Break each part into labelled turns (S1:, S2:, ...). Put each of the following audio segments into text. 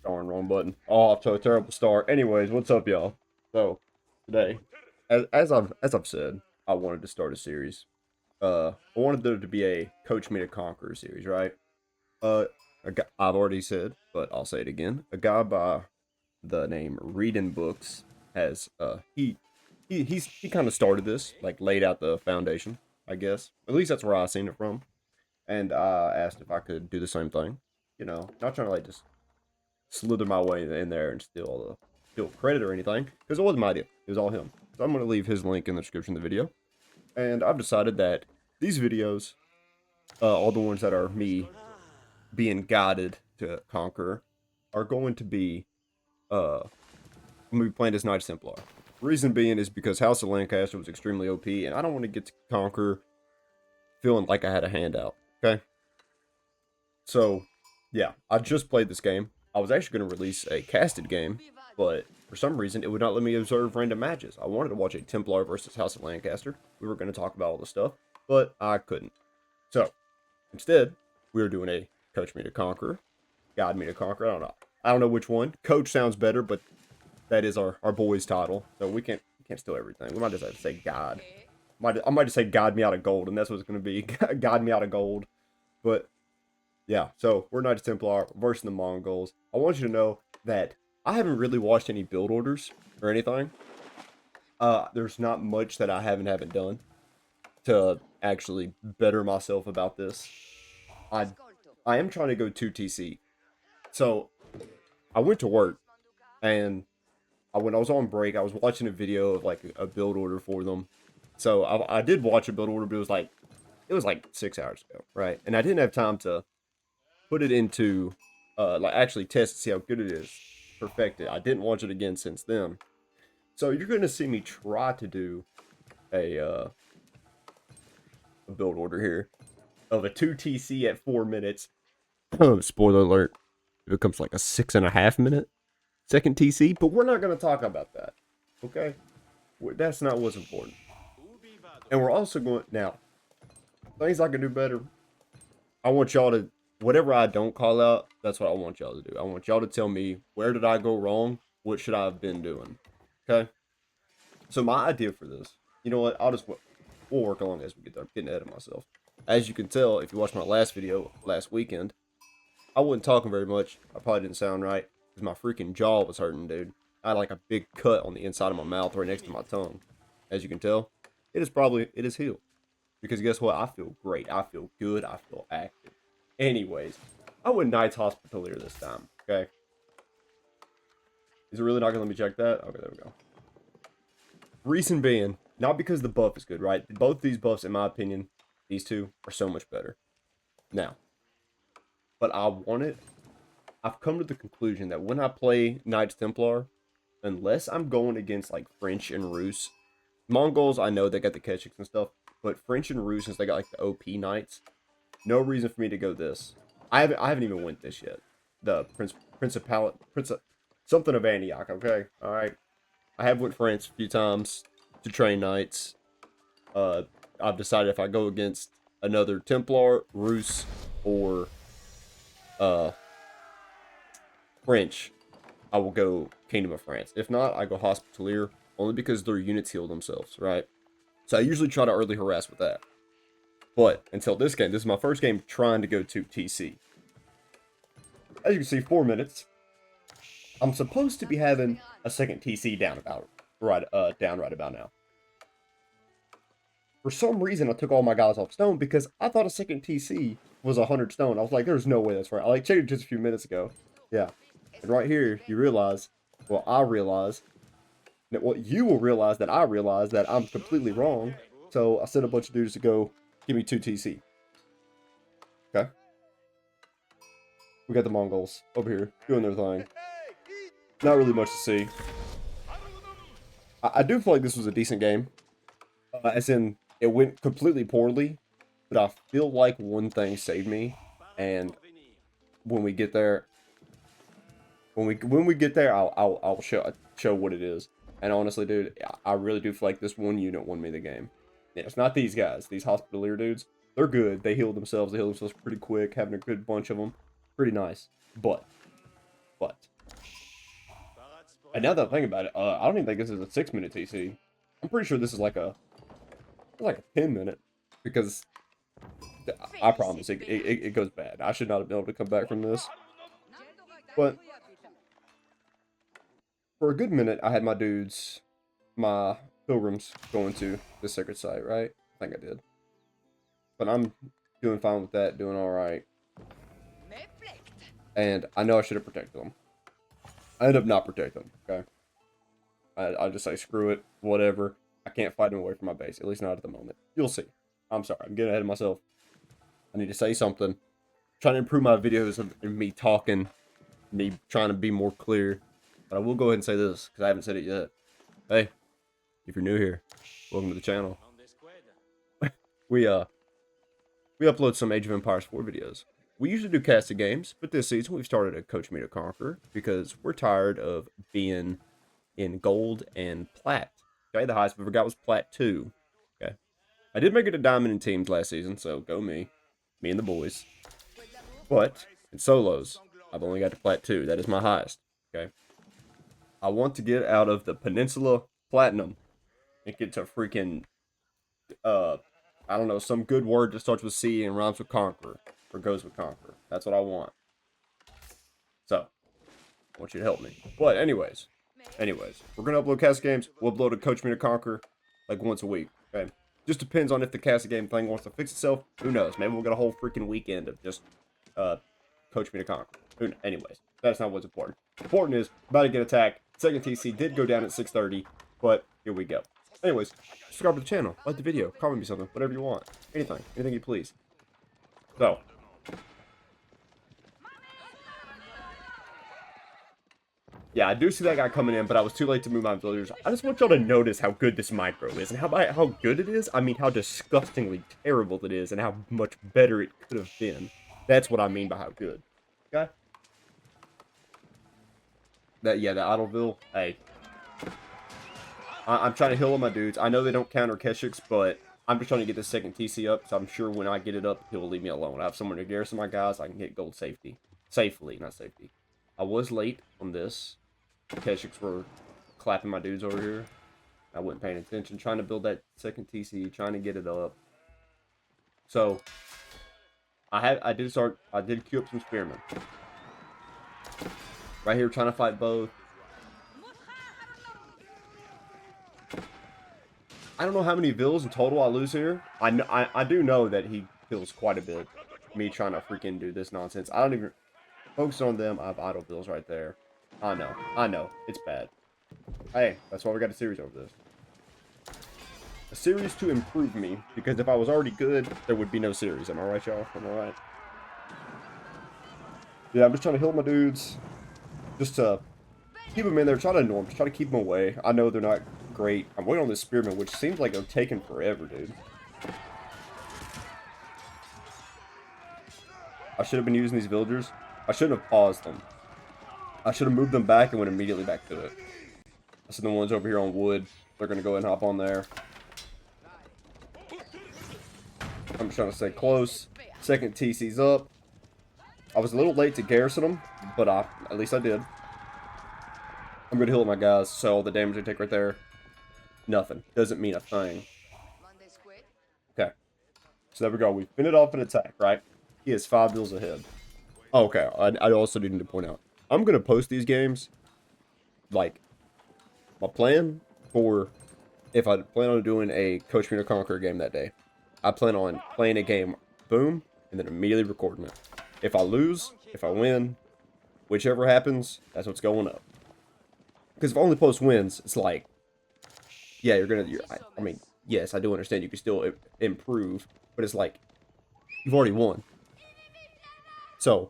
S1: Darn, wrong button. Oh, off to a terrible start. Anyways, what's up, y'all? So, today, as I've said, I wanted to start a series. I wanted there to be a Coach Me to Conquer series, right? I've already said, but I'll say it again. A guy by the name Reading Books has he kind of started this, like laid out the foundation, I guess. At least that's where I seen it from. And I asked if I could do the same thing. You know, not trying to like just slither my way in there and steal credit or anything, because it wasn't my idea. It was all him. So I'm gonna leave his link in the description of the video. And I've decided that these videos, all the ones that are me being guided to conquer, are going to be I'm gonna be playing as Knight Templar. Reason being is because House of Lancaster was extremely OP, and I don't want to get to conquer feeling like I had a handout. Okay, so yeah, I just played this game. I was actually going to release a casted game, but for some reason it would not let me observe random matches. I wanted to watch a Templar versus House of Lancaster. We were going to talk about all the stuff, but I couldn't. So instead, we were doing a Coach Me to Conquer, Guide Me to Conquer. I don't know. I don't know which one. Coach sounds better, but that is our boy's title, so we can't steal everything. We might just have to say God. I might just say Guide Me Out of Gold, and that's what it's going to be. Guide Me Out of Gold. But yeah, so we're Knights Templar versus the Mongols. I want you to know that I haven't really watched any build orders or anything. There's not much that I haven't done to actually better myself about this. I I am trying to go 2TC. So I went to work, and when I was on break, I was watching a video of like a build order for them. So I did watch a build order, but it was like 6 hours ago, right? And I didn't have time to put it into like actually test to see how good it is, perfect it. I didn't watch it again since then. So you're gonna see me try to do a build order here of a 2TC at 4 minutes. Spoiler alert, it becomes like a 6.5 minute second TC, but we're not gonna talk about that. Okay? That's not what's important. And we're also going now, things I can do better. I want y'all to, whatever I don't call out, that's what I want y'all to do. I want y'all to tell me, where did I go wrong? What should I have been doing? Okay? So my idea for this, you know what? We'll work along as we get there. I'm getting ahead of myself. As you can tell, if you watched my last video last weekend, I wasn't talking very much. I probably didn't sound right because my freaking jaw was hurting, dude. I had like a big cut on the inside of my mouth right next to my tongue. As you can tell, it is healed. Because guess what? I feel great. I feel good. I feel active. Anyways, I went Knights Hospitalier this time. Okay. Is it really not gonna let me check that? Okay, there we go. Reason being, not because the buff is good, right? Both these buffs, in my opinion, these two are so much better. Now, but I've come to the conclusion that when I play Knights Templar, unless I'm going against like French and Rus, Mongols, I know they got the Keshiks and stuff, but French and Rus, since they got like the OP Knights, no reason for me to go this. I haven't even went this yet. The something of Antioch. Okay, all right. I have went France a few times to train Knights. I've decided if I go against another Templar, Rus, or French, I will go Kingdom of France. If not, I go Hospitalier, only because their units heal themselves, right? So I usually try to early harass with that. But until this game, this is my first game trying to go to TC. As you can see, 4 minutes. I'm supposed to be having a second TC down right about now. For some reason, I took all my guys off stone because I thought a second TC was 100 stone. I was like, there's no way that's right. I like checked it just a few minutes ago. Yeah. And right here, you realize, well, I realize, that you will realize that I realize that I'm completely wrong. So I sent a bunch of dudes to go give me 2 TC. Okay. We got the Mongols over here doing their thing. Not really much to see. I do feel like this was a decent game. As in, it went completely poorly. But I feel like one thing saved me. And when we get there, I'll show what it is. And honestly, dude, I really do feel like this one unit won me the game. Yeah, it's not these guys. These Hospitalier dudes. They're good. They heal themselves. They heal themselves pretty quick. Having a good bunch of them. Pretty nice. But, And now that I think about it, I don't even think this is a 6-minute TC. I'm pretty sure this is like a 10-minute, because I promise it goes bad. I should not have been able to come back from this. But for a good minute, I had my dudes, my pilgrims, going to the sacred site, right? I think I did. But I'm doing fine with that, doing alright. And I know I should have protected them. I ended up not protecting them, okay? I just say, screw it, whatever. I can't fight them away from my base, at least not at the moment. You'll see. I'm sorry, I'm getting ahead of myself. I need to say something. I'm trying to improve my videos of me talking, me trying to be more clear. But I will go ahead and say this, because I haven't said it yet. Hey, if you're new here, welcome to the channel. We upload some Age of Empires 4 videos. We usually do casted games, but this season we've started a Coach Me to Conquer because we're tired of being in gold and plat. Okay, the highest we ever got was plat 2. Okay, I did make it a diamond in teams last season, so go me and the boys. But in solos, I've only got to plat 2. That is my highest. Okay, I want to get out of the Peninsula Platinum and get to freaking I don't know, some good word that starts with C and rhymes with conqueror or goes with conqueror. That's what I want. So, I want you to help me. But anyways, we're gonna upload cast games. We'll upload a Coach Me to Conquer like once a week. Okay, just depends on if the cast game thing wants to fix itself. Who knows? Maybe we'll get a whole freaking weekend of just Coach Me to Conquer. Anyways, that's not what's important. Important is about to get attacked. Second TC did go down at 6:30, but here we go. Anyways, subscribe to the channel, like the video, comment me something, whatever you want. Anything you please. So, yeah, I do see that guy coming in, but I was too late to move my villagers. I just want y'all to notice how good this micro is, and how good it is. I mean, how disgustingly terrible it is, and how much better it could have been. That's what I mean by how good. Okay? The Idleville, hey. I'm trying to heal on my dudes. I know they don't counter Keshiks, but I'm just trying to get the second TC up, so I'm sure when I get it up, he'll leave me alone. I have someone to garrison my guys. I can get gold safety. Safely, not safety. I was late on this. Keshiks were clapping my dudes over here. I wasn't paying attention. Trying to build that second TC, trying to get it up. So, I did queue up some spearmen. Right here, trying to fight both. I don't know how many vills in total I lose here. I do know that he kills quite a bit. Me trying to freaking do this nonsense. I don't even focus on them. I have idle vills right there. I know. It's bad. Hey, that's why we got a series over this. A series to improve me, because if I was already good, there would be no series. Am I right, y'all? Am I right? Yeah, I'm just trying to heal my dudes. Just to keep them in there. Try to ignore them. Just try to keep them away. I know they're not great. I'm waiting on this spearman, which seems like they're taking forever, dude. I should have been using these villagers. I shouldn't have paused them. I should have moved them back and went immediately back to it. I see the ones over here on wood. They're going to go ahead and hop on there. I'm just trying to stay close. Second TC's up. I was a little late to garrison them, but at least I did. I'm going to heal my guys, so all the damage they take right there, nothing. Doesn't mean a thing. Okay. So there we go. We fended off an attack, right? He is 5 bills ahead. Oh, okay. I also need to point out. I'm going to post these games, like, my plan for if I plan on doing a Coach Me to Conquer game that day. I plan on playing a game, boom, and then immediately recording it. If I lose, if I win, whichever happens, that's what's going up. Because if I only post wins, it's like, yeah, I mean, yes, I do understand you can still improve, but it's like, you've already won. So,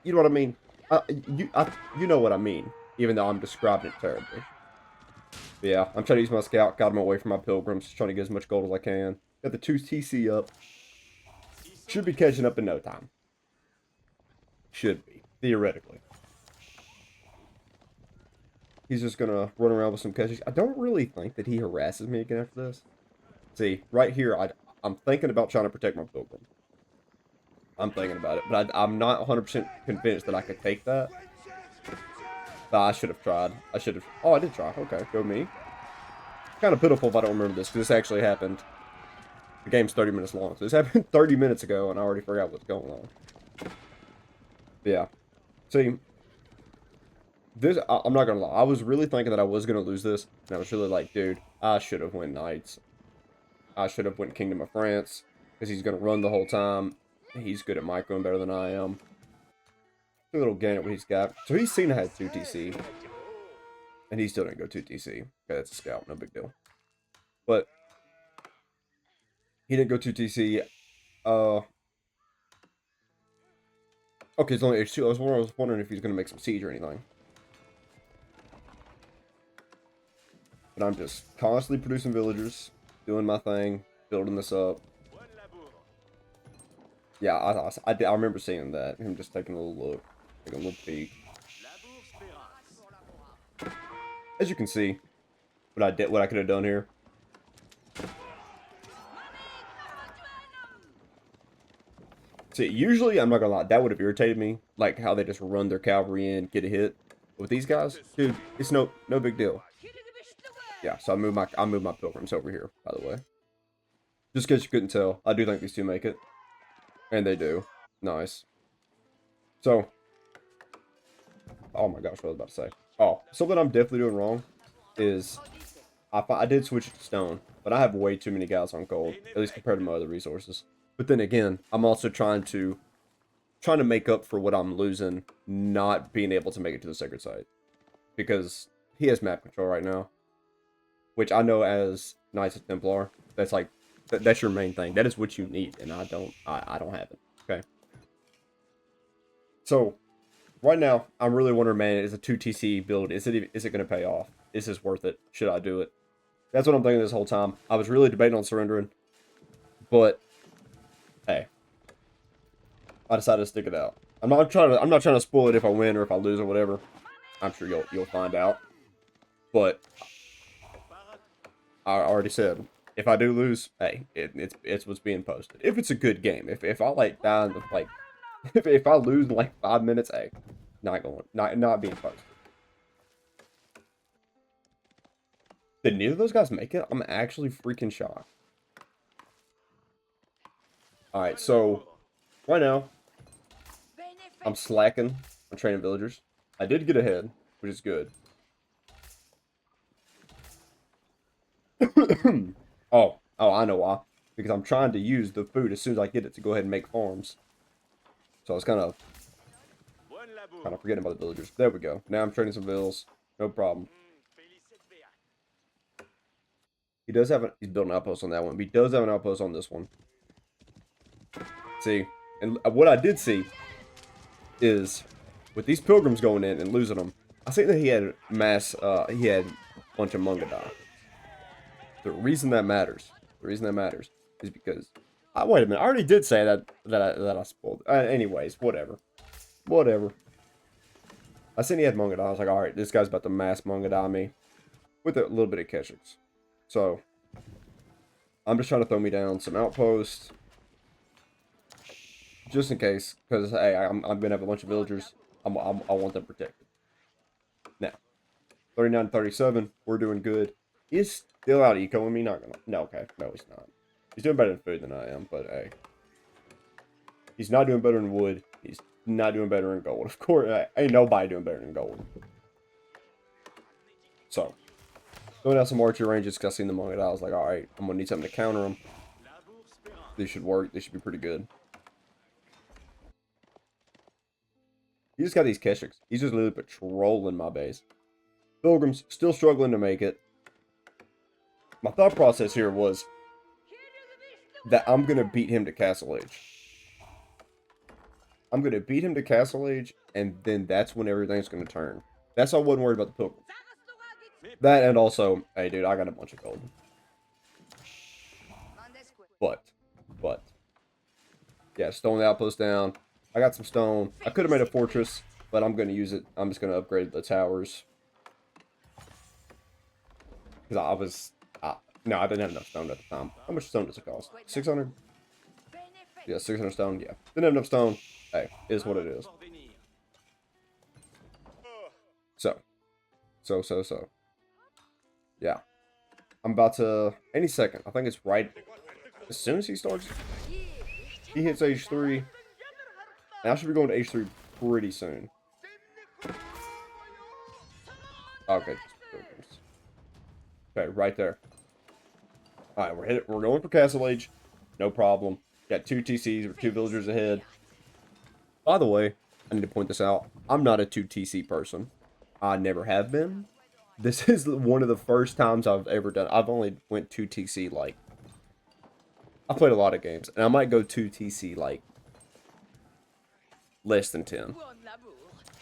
S1: you know what I mean? You know what I mean, even though I'm describing it terribly. But yeah, I'm trying to use my scout, got him away from my pilgrims, just trying to get as much gold as I can. Got the 2 TC up. Should be catching up in no time. Should be, theoretically. He's just gonna run around with some catches. I don't really think that he harasses me again after this. See, right here, I'm thinking about trying to protect my pilgrim. I'm thinking about it, but I'm not 100% convinced that I could take that. I should have tried. I should have. Oh, I did try. Okay, go me. Kind of pitiful if I don't remember this, because this actually happened. The game's 30 minutes long, so this happened 30 minutes ago, and I already forgot what's going on. But yeah. See, this, I'm not gonna lie. I was really thinking that I was gonna lose this, and I was really like, dude, I should have went Knights. I should have went Kingdom of France, because he's gonna run the whole time. He's good at microing better than I am. A little gain at what he's got. So he's seen I had 2 TC. And he still didn't go 2 TC. Okay, that's a scout, no big deal. But he didn't go 2 TC. Okay, it's only H2. I was wondering if he's gonna make some siege or anything. But I'm just constantly producing villagers, doing my thing, building this up. Yeah, I remember seeing that. Him just taking a little look, taking a little peek. As you can see, what I could have done here. See, usually, I'm not gonna lie, that would have irritated me, like how they just run their cavalry in, get a hit. But with these guys, dude, it's no big deal. Yeah, so I moved my pilgrims over here, by the way. Just in case you couldn't tell, I do think these two make it. And they do. Nice. So, oh my gosh, what was I about to say? Oh, something I'm definitely doing wrong is I did switch it to stone, but I have way too many guys on gold, at least compared to my other resources. But then again, I'm also trying to make up for what I'm losing not being able to make it to the sacred site, because he has map control right now, which I know as Knights of Templar, that's like that's your main thing. That is what you need, and I don't have it. Okay. So right now, I'm really wondering, man, is a 2 TC build, is it going to pay off? Is this worth it? Should I do it? That's what I'm thinking this whole time. I was really debating on surrendering, but hey, I decided to stick it out. I'm not trying to spoil it if I win or if I lose or whatever. I'm sure you'll find out. But I already said, if I do lose, hey, it's what's being posted. If it's a good game, if I like die in the, like if I lose in like 5 minutes, hey, not being posted. Did neither of those guys make it? I'm actually freaking shocked. Alright, so right now I'm slacking on training villagers. I did get ahead, which is good. oh, I know why. Because I'm trying to use the food as soon as I get it to go ahead and make farms. So I was kind of forgetting about the villagers. There we go. Now I'm training some vills. No problem. He does have he's building an outpost on that one. But he does have an outpost on this one. See, and what I did see is with these pilgrims going in and losing them, I think that he had he had a bunch of Mungadai. The reason that matters is because wait a minute, I already did say that I spoiled. Anyways, whatever. I seen he had Mungadai. I was like, all right, this guy's about to mass Mungadai me with a little bit of Keshiks. So I'm just trying to throw me down some outposts. Just in case, because hey, I'm gonna have a bunch of villagers. I want them protected. Now, 39-37, we're doing good. He's still out ecoing me. Not gonna. No, okay, no, he's not. He's doing better in food than I am, but hey, he's not doing better in wood. He's not doing better in gold. Of course, ain't nobody doing better than gold. So, going out some archer ranges because I seen them on it. I was like, all right, I'm gonna need something to counter them. These should work. They should be pretty good. He just got these Keshiks. He's just literally patrolling my base. Pilgrims still struggling to make it. My thought process here was that I'm going to beat him to Castle Age. I'm going to beat him to Castle Age, and then that's when everything's going to turn. That's why I wasn't worried about the Pilgrims. That, and also, hey dude, I got a bunch of gold. But, yeah, stone the outpost down. I got some stone. I could have made a fortress, but I'm going to use it. I'm just going to upgrade the towers. Because no, I didn't have enough stone at the time. How much stone does it cost? 600? Yeah, 600 stone, yeah. Didn't have enough stone. Hey, it is what it is. So. Yeah. I'm about to, any second. I think it's right as soon as he starts. He hits age 3. And I should be going to age 3 pretty soon. Okay. Okay, right there. Alright, we're going for Castle Age. No problem. Got 2 TCs, we're 2 villagers ahead. By the way, I need to point this out. I'm not a 2 TC person. I never have been. This is one of the first times I've ever done. I've only went 2 TC like. I played a lot of games, and I might go 2 TC like less than 10.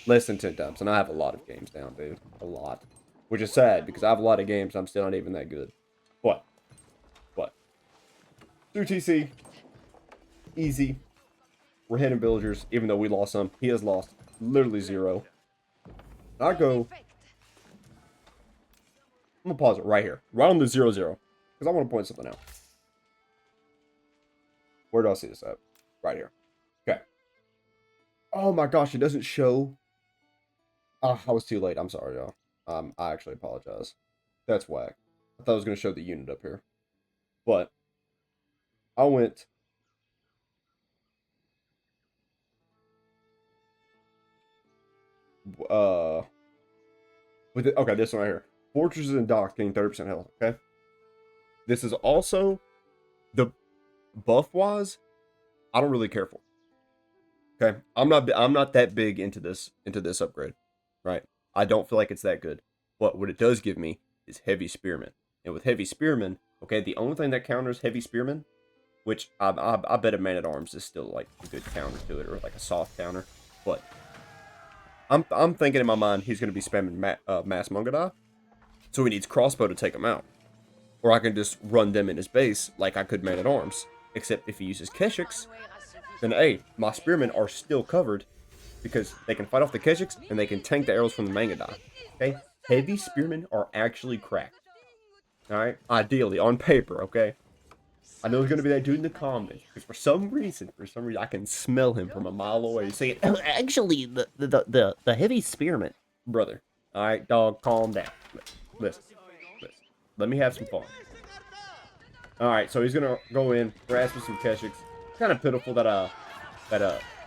S1: Less than 10 times, and I have a lot of games down, dude. A lot. Which is sad, because I have a lot of games, I'm still not even that good. But. 2 TC. Easy. We're hitting villagers, even though we lost some. He has lost literally 0. I go. I'm gonna pause it right here. Right on the 0-0. Because I want to point something out. Where do I see this at? Right here. Okay. Oh my gosh, it doesn't show. Ah, I was too late. I'm sorry, y'all. I actually apologize. That's whack. I thought I was gonna show the unit up here. But I went. With it, okay, this one right here. Fortresses and docks getting 30% health. Okay. This is also the buff wise. I don't really care for. Okay, I'm not that big into this upgrade, right? I don't feel like it's that good. But what it does give me is heavy spearmen, and with heavy spearmen, okay, the only thing that counters heavy spearmen, which I bet a man at arms is still like a good counter to it, or like a soft counter, but I'm thinking in my mind he's gonna be spamming mass Mungadai, so he needs crossbow to take him out, or I can just run them in his base like I could man at arms. Except if he uses Keshiks, then hey, my spearmen are still covered because they can fight off the Keshiks and they can tank the arrows from the Mangadai. Okay, heavy spearmen are actually cracked. All right, ideally on paper. Okay, I know there's gonna be that dude in the comments because for some reason I can smell him from a mile away saying, "Oh, actually, the heavy spearmen, brother." All right, dog, calm down. Listen. Let me have some fun. All right, so he's gonna go in, grasp with some Keshiks. Kind of pitiful that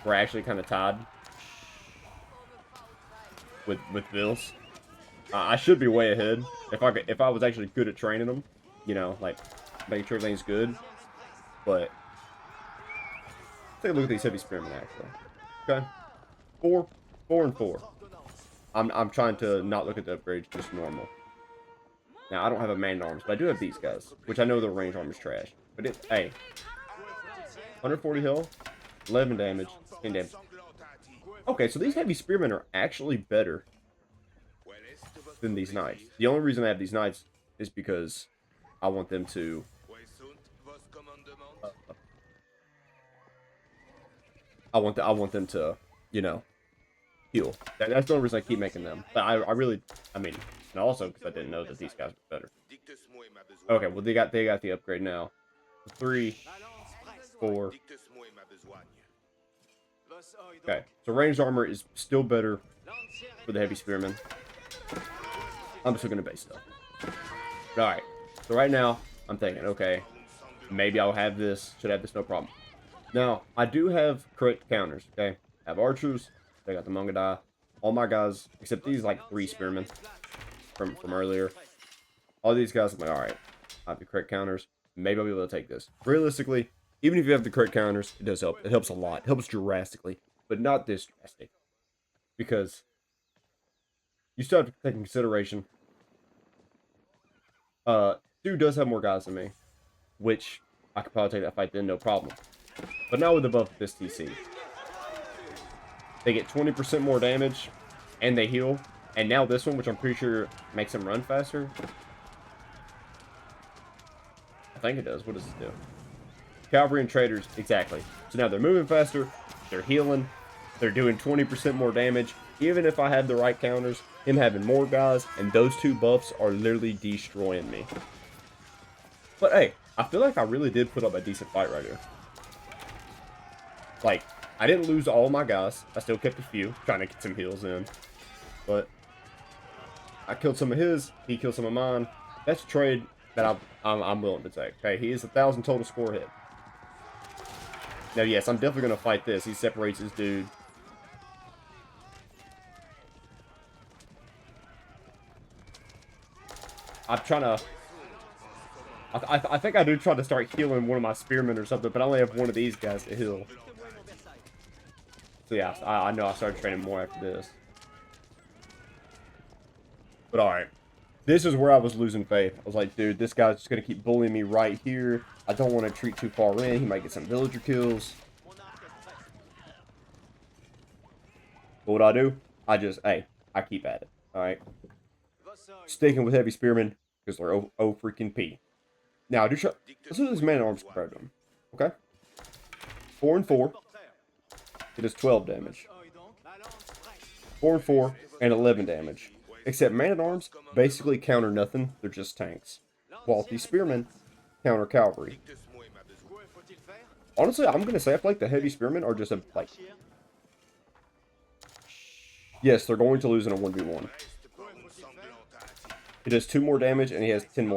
S1: we're actually kind of tied with Bills. I should be way ahead if I was actually good at training them, you know, like making sure everything's good. But take a look at these heavy spearmen actually. Okay, 4 and 4. I'm trying to not look at the upgrades, just normal. Now I don't have a man arms, but I do have these guys, which I know the range armor's trash. But it's hey. 140 health, 11 damage, 10 damage. Okay, so these heavy spearmen are actually better than these knights. The only reason I have these knights is because I want them to I want them to, you know, heal. That's the only reason I keep making them. But I mean, and also because I didn't know that these guys were better. Okay, well they got the upgrade now. 3, 4. Okay, so ranged armor is still better for the heavy spearmen. I'm still gonna base stuff. Alright, so right now, I'm thinking, okay, maybe I'll have this, should have this, no problem. Now, I do have correct counters, okay? I have archers, I got the Mungadai, all my guys, except these like 3 spearmen from earlier. All these guys, I'm like, alright, I have the correct counters, maybe I'll be able to take this. Realistically, even if you have the correct counters, it does help. It helps a lot. It helps drastically, but not this drastic. Because you still have to take in consideration. Stu does have more guys than me, which I could probably take that fight then, no problem. But now with the buff of this TC, they get 20% more damage, and they heal. And now this one, which I'm pretty sure makes them run faster. I think it does. What does it do? Cavalry and traders, exactly. So now they're moving faster, they're healing, they're doing 20% more damage. Even if I had the right counters, him having more guys, and those 2 buffs are literally destroying me. But hey, I feel like I really did put up a decent fight right here. Like, I didn't lose all my guys. I still kept a few, trying to get some heals in. But I killed some of his. He killed some of mine. That's a trade that I'm willing to take. Okay, he is 1,000 total score hit. Now, yes, I'm definitely going to fight this. He separates his dude. I'm trying to... I think I do try to start healing one of my spearmen or something, but I only have one of these guys to heal. So yeah, I know I started training more after this. But alright. This is where I was losing faith. I was like, dude, this guy's just going to keep bullying me right here. I don't want to retreat too far in. He might get some villager kills. But what I do? I just, hey, I keep at it. Alright. Sticking with heavy spearmen because they're oh freaking P. Now, let's do this man-at-arms compared to him. Okay? 4 and 4. It does 12 damage. 4 and 4 and 11 damage. Except man-at-arms basically counter nothing. They're just tanks. While these spearmen counter cavalry. Honestly, I'm going to say I feel like the heavy spearmen are just a, like... Yes, they're going to lose in a 1v1. It does 2 more damage and he has 15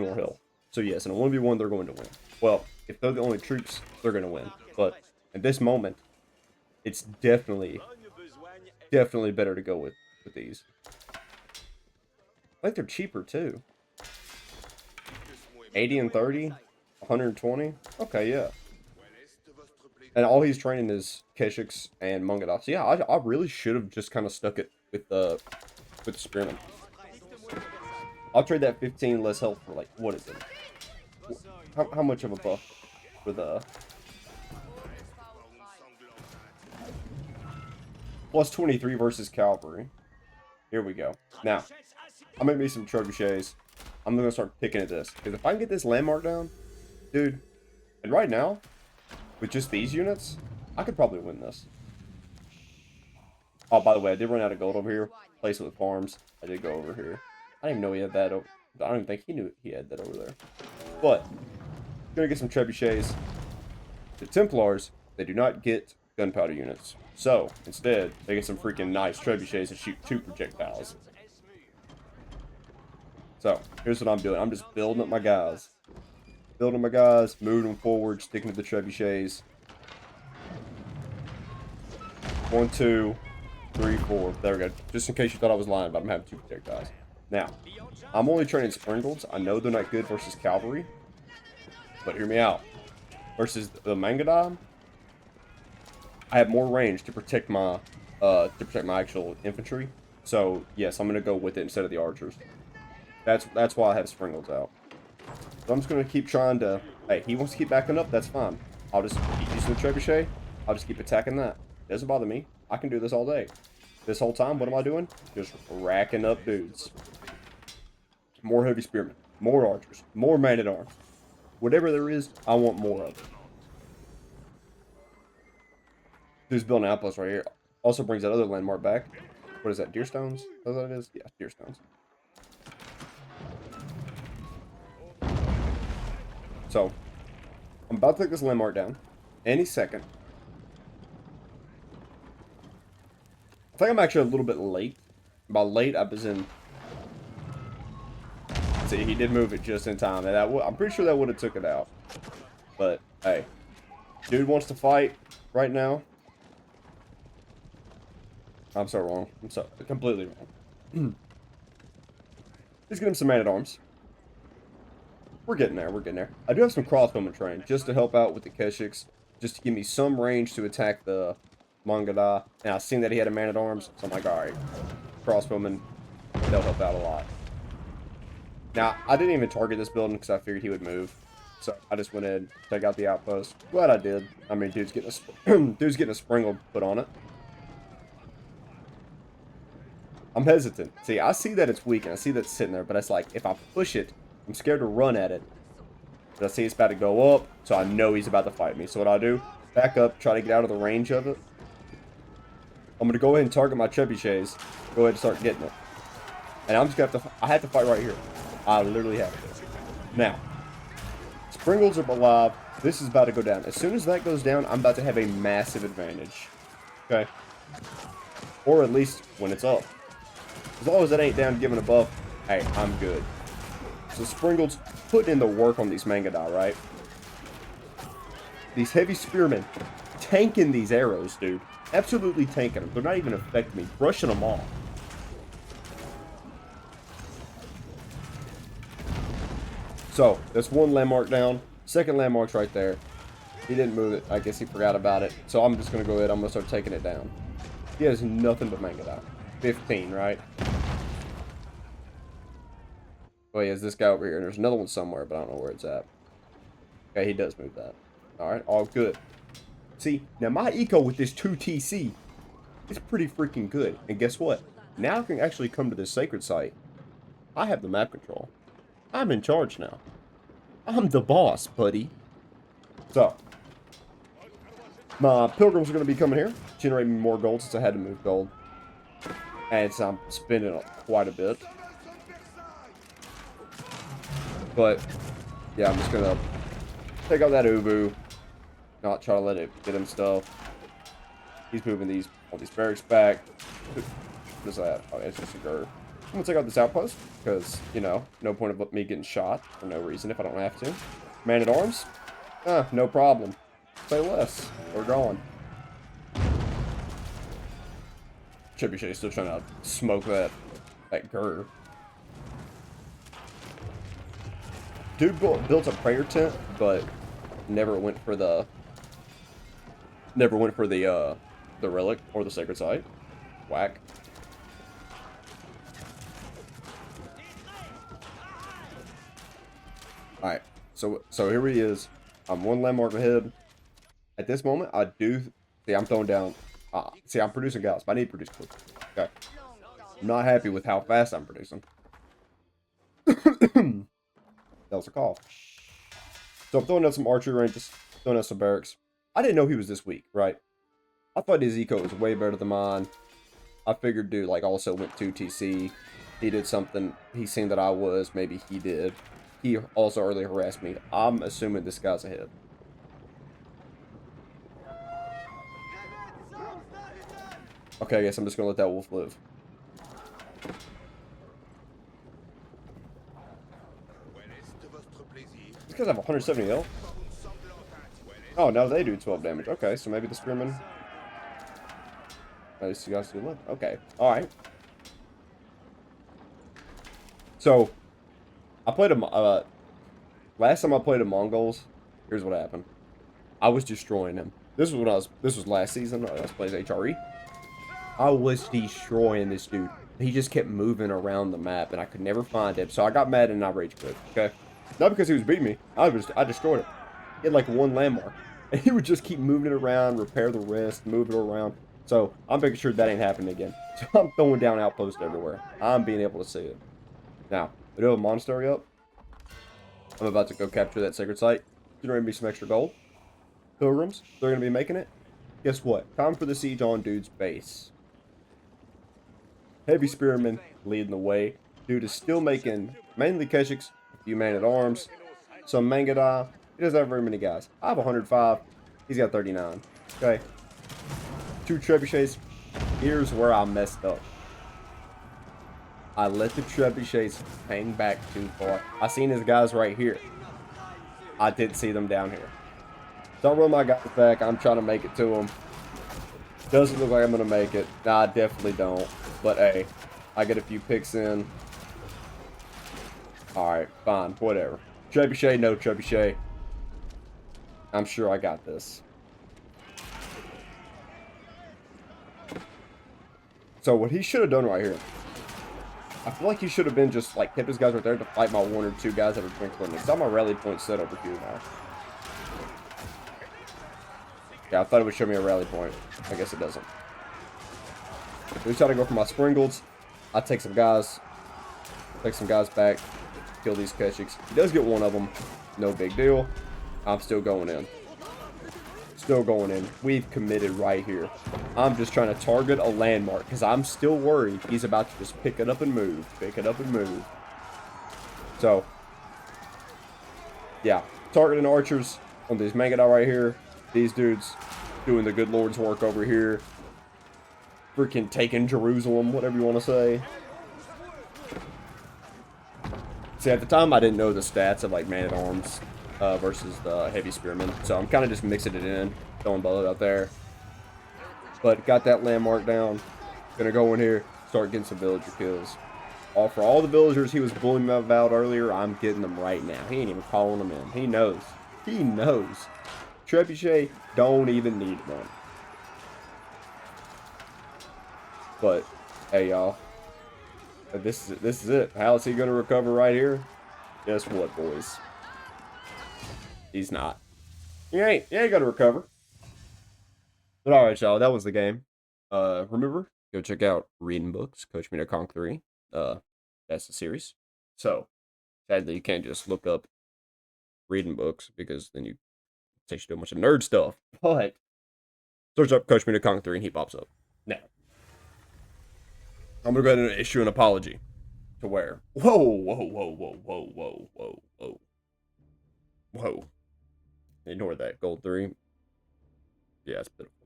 S1: more health. So yes, in a 1v1, they're going to win. Well, if they're the only troops, they're going to win. But at this moment, it's definitely better to go with these. I think they're cheaper too. 80 and 30, 120. Okay, yeah. And all he's training is Keshiks and Mangada. So yeah, I really should have just kind of stuck it with the spearmen. I'll trade that 15 less health for, like, what is it? How much of a buff for the... Plus 23 versus cavalry. Here we go. Now, I'm going to need some trebuchets. I'm going to start picking at this. Because if I can get this landmark down, dude, and right now, with just these units, I could probably win this. Oh, by the way, I did run out of gold over here. Place it with farms. I did go over here. I didn't even know he had that over. I don't even think he knew he had that over there. But, gonna get some trebuchets. The Templars, they do not get gunpowder units. So, instead, they get some freaking nice trebuchets that shoot 2 projectiles. So, here's what I'm doing. I'm just building up my guys. Building my guys, moving them forward, sticking to the trebuchets. 1, 2, 3, 4. There we go. Just in case you thought I was lying about them having 2 projectiles. Now, I'm only training Springles. I know they're not good versus cavalry. But hear me out. Versus the Mangada, I have more range to protect my actual infantry. So yes, I'm gonna go with it instead of the archers. That's why I have Springles out. So I'm just gonna keep trying to. Hey, he wants to keep backing up. That's fine. I'll just keep using the trebuchet. I'll just keep attacking that. Doesn't bother me. I can do this all day. This whole time, what am I doing? Just racking up dudes. More heavy spearmen, more archers, more man-at-arms. Whatever there is, I want more of it. Dude's building an outpost right here. Also brings that other landmark back. What is that, deer stones? Is that what it is? Yeah, deer stones. So, I'm about to take this landmark down any second. I think I'm actually a little bit late. By late, I was in... See, he did move it just in time. And I'm pretty sure that would have took it out. But, hey. Dude wants to fight right now. I'm so wrong. I'm so completely wrong. Let's get him some man-at-arms. We're getting there. We're getting there. I do have some crossbowmen trained just to help out with the Keshiks. Just to give me some range to attack the Mangada. And I seen that he had a man-at-arms. So I'm like, alright. Crossbowmen, they'll help out a lot. Now, I didn't even target this building because I figured he would move. So I just went in, take out the outpost. Glad I did. I mean, dude's getting a springle put on it. I'm hesitant. See, I see that it's weak and I see that it's sitting there, but it's like, if I push it, I'm scared to run at it. But I see it's about to go up, so I know he's about to fight me. So what I do, back up, try to get out of the range of it. I'm going to go ahead and target my trebuchets. Go ahead and start getting it. And I'm just going to have to, I have to fight right here. I literally have to. Now, Springles are alive. This is about to go down. As soon as that goes down, I'm about to have a massive advantage. Okay? Or at least when it's up. As long as it ain't down giving a buff, hey, I'm good. So Springled's putting in the work on these Mangadai, right? These heavy spearmen tanking these arrows, dude. Absolutely tanking them. They're not even affecting me. Brushing them off. So, that's one landmark down. Second landmark's right there. He didn't move it. I guess he forgot about it. So I'm just going to go ahead. I'm going to start taking it down. He has nothing but Mangadai. 15, right? Oh, he has this guy over here. And there's another one somewhere, but I don't know where it's at. Okay, he does move that. Alright, all good. See, now my eco with this 2TC is pretty freaking good. And guess what? Now I can actually come to this sacred site. I have the map control. I'm in charge now. I'm the boss, buddy. So, my pilgrims are going to be coming here, generating more gold since I had to move gold. And so I'm spending quite a bit. But, yeah, I'm just going to take out that Ubu. Not try to let it get him stuff. He's moving all these barracks back. What is that? Oh, it's just a girl. I'm going to take out this outpost, because, you know, no point of me getting shot for no reason if I don't have to. Man-at-arms? No problem. Say less. We're going. Trebuchet's still trying to smoke that Gur. Dude built a prayer tent, but never went for the relic or the sacred site. Whack. Alright, so here he is. I'm one landmark ahead. At this moment, I do... See, I'm throwing down... see, I'm producing guys, but I need to produce quick. Okay. I'm not happy with how fast I'm producing. That was a call. So I'm throwing out some archery ranges, throwing out some barracks. I didn't know he was this weak, right? I thought his eco was way better than mine. I figured dude, like, also went 2TC. He did something. He seen that I was. Maybe he did. He also early harassed me. I'm assuming this guy's ahead. Okay, I guess I'm just gonna let that wolf live. These guys have 170 health. Oh, no, they do 12 damage. Okay, so maybe the spearmen. Oh, these guys do 11. Okay, alright. So, I played a, last time I played the Mongols, here's what happened. I was destroying him. This was last season, I was playing HRE. I was destroying this dude. He just kept moving around the map, and I could never find him. So I got mad and I rage quit, okay? Not because he was beating me. I destroyed him. He had like one landmark. And he would just keep moving it around, repair the rest, move it around. So I'm making sure that ain't happening again. So I'm throwing down outposts everywhere. I'm being able to see it. Now, we do have a monastery up. I'm about to go capture that sacred site. Generate me some extra gold. Pilgrims, they're going to be making it. Guess what? Time for the siege on dude's base. Heavy spearmen leading the way. Dude is still making mainly Keshiks, a few man-at-arms, some Mangadai. He doesn't have very many guys. I have 105. He's got 39. Okay. 2 trebuchets. Here's where I messed up. I let the trebuchets hang back too far. I seen his guys right here. I didn't see them down here. Don't run my guys back. I'm trying to make it to them. Doesn't look like I'm going to make it. Nah, I definitely don't. But hey, I get a few picks in. Alright, fine. Whatever. Trebuchet, no trebuchet. I'm sure I got this. So what he should have done right here, I feel like he should have been just like kept his guys right there to fight my 1 or 2 guys that are twinkling. Because I'm my rally point set over here now. Yeah, I thought it would show me a rally point. I guess it doesn't. We try to go for my Springleds. I take some guys back, kill these Keshiks. He does get one of them. No big deal. I'm still going in. Still going in. We've committed right here. I'm just trying to target a landmark because I'm still worried he's about to just pick it up and move. Pick it up and move. So, yeah. Targeting archers on these Mangadai right here. These dudes doing the good Lord's work over here. Freaking taking Jerusalem, whatever you want to say. See, at the time, I didn't know the stats of like man-at-arms versus the heavy spearmen, so I'm kind of just mixing it in, throwing both out there. But got that landmark down. Gonna go in here, start getting some villager kills. For all the villagers he was bullying me about earlier, I'm getting them right now. He ain't even calling them in. He knows. He knows. Trebuchet don't even need one. But hey, y'all. This is it. How is he gonna recover right here? Guess what, boys? He's not. He ain't gonna recover. But alright, y'all, that was the game. Remember, go check out Reading Books, Coach Me to Conk 3. That's the series. So, sadly, you can't just look up Reading Books, because then you takes you to a bunch of nerd stuff. But, search up Coach Me to Conk 3 and he pops up. Now, I'm gonna go ahead and issue an apology. To where? Whoa, whoa, whoa, whoa, whoa, whoa, whoa, whoa. Whoa. Ignore that. Gold 3. Yeah, it's pitiful.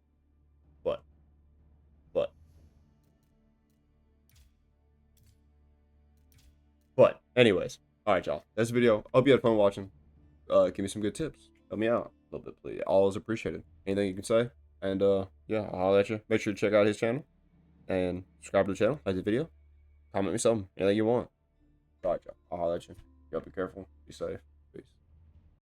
S1: But, anyways. Alright, y'all. That's the video. Hope you had fun watching. Give me some good tips. Help me out a little bit, please. All is appreciated. Anything you can say. And, yeah, I'll holler at you. Make sure to check out his channel. And subscribe to the channel. Like the video. Comment me something. Anything you want. Alright, y'all. I'll holler at you. Y'all be careful. Be safe.